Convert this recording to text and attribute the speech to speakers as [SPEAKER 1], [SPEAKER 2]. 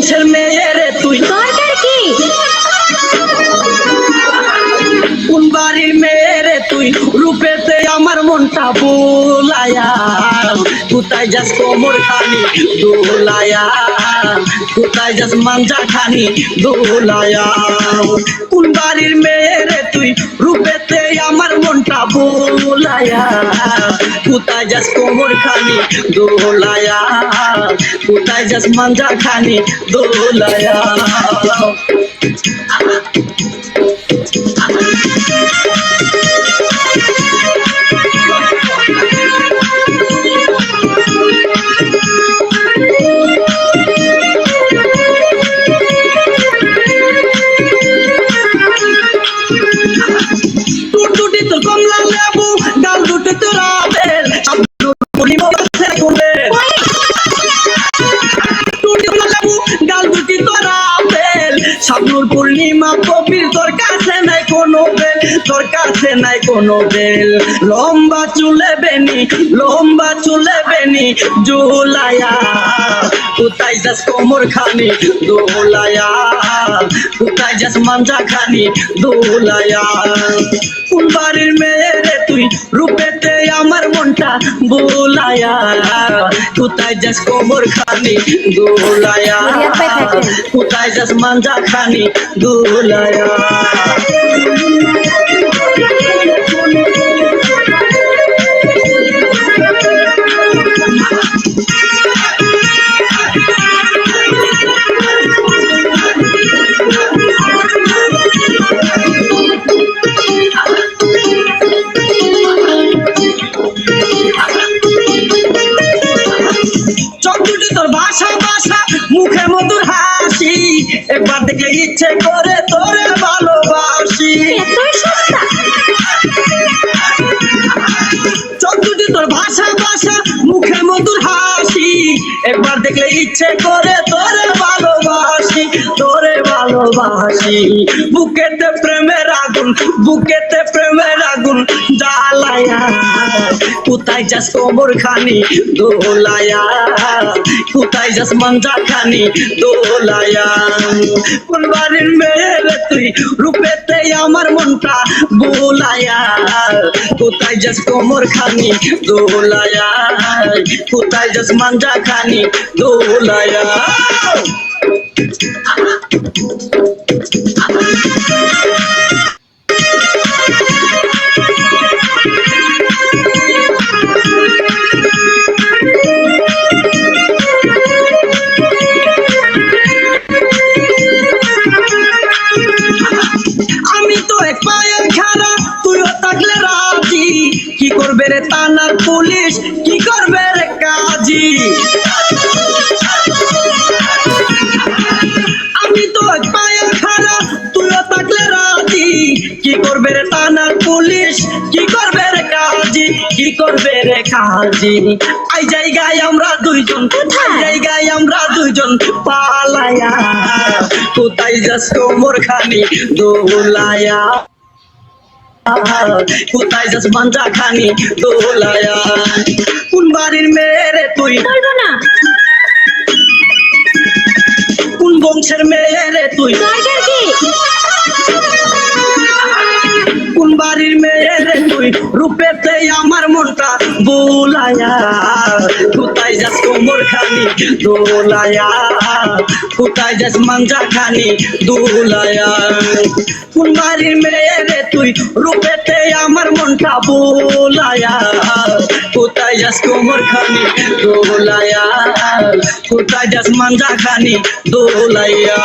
[SPEAKER 1] বংশের মেয়ে রে তুই,
[SPEAKER 2] দরকার কি?
[SPEAKER 1] কোন বাড়ির মেয়ে রে তুই, রূপেতে আমার মনটা বোলায়া, কোথায় যাস কোমর খানি দোলায়া, কোথায় যাস মাঞ্জা খানি দোলায়া। কোন বাড়ির মেয়ে রে তুই, রূপেতে আমার মনটা বোলায়া, কোথায় যাস কোমর খানি দোলায়া, কোথায় যাস মাঞ্জা খানি দোলায়া। টুটি তোর কমলা লেবু, ডাল দুটি তোর আপেল, পূর্ণিমা মাসে কোবেল। টুটি কমলা লেবু, ডাল দুটি তোর আপেল, শাবনূর পূর্ণিমা কবির, তোর কাছে নাই কোনো বেল, তোর কাছে নাই কোনো বেল। লম্বা চুলে বেনি, লম্বা চুলে বেনি জোলায়া, কোথায় যাস কোমর খানি দোলায়া, কোথায় যাস মাঞ্জা খানি দোলায়া। কোন বাড়ির মেয়ে রে তুই, রূপেতে আমার মনটা বোলায়া, কোথায় যাস কোমর খানি দোলায়া, কোথায় যাস মাঞ্জা খানি দোলায়া। চোখদুটি তোর ভাষা ভাষা, মুখে মধুর হাসি, একবার দেখলে ইচ্ছে করে তোরে ভালোবাসি। চোখদুটি তোর ভাষা ভাষা, মুখে মধুর হাসি, একবার দেখলে ইচ্ছে করে তোরে ভালোবাসি, তোরে ভালোবাসি। বুকেতে প্রেমের আগুন, বুকেতে প্রেমের আগুন জ্বালায়া, কোথায় যাস কোমর খানি দোলায়া, কোথায় যাস মাঞ্জা খানি দোলায়া। কোন বাড়ির মেয়ে রে তুই, রূপেতে আমার মনটা বোলায়া, কোথায় যাস কোমর খানি দোলায়া, কোথায় যাস মাঞ্জা খানি দোলায়া। আমি তো এক পায়ে খাড়া, তুইও থাকলে রাজি, কি করবে রে থানার পুলিশ, কি করবে রে কাজী। আমি তো এক পায়ে খাড়া, তুইও থাকলে রাজি, কি করবে রে থানার পুলিশ, কি করবে রে কাজী, কি করবে রে কাজী। এই জায়গায় আমরা দুইজন, এই জায়গায় আমরা দুইজন পালায়া, কোথায় যাস কোমর খানি দোলায়া, কোথায় যাস মাঞ্জা খানি দোলায়া। কোন বাড়ির মেয়ে রে তুই,
[SPEAKER 2] বলবো না।
[SPEAKER 1] কোন বংশের মেয়ে রে তুই,
[SPEAKER 2] দরকার কি?
[SPEAKER 1] কোন বাড়ির মেয়ে রে তুই, রূপেতে আমার মনটা বোলায়া, কোথায় যাস কোমর খানি দোলায়া, কোথায় যাস মাঞ্জা খানি দোলায়া। কোন বাড়ির মেয়ে রে তুই, রূপেতে আমার মনটা বোলায়া, কোথায় যাস কোমর খানি দোলায়া, কোথায় যাস মাঞ্জা খানি দোলায়া।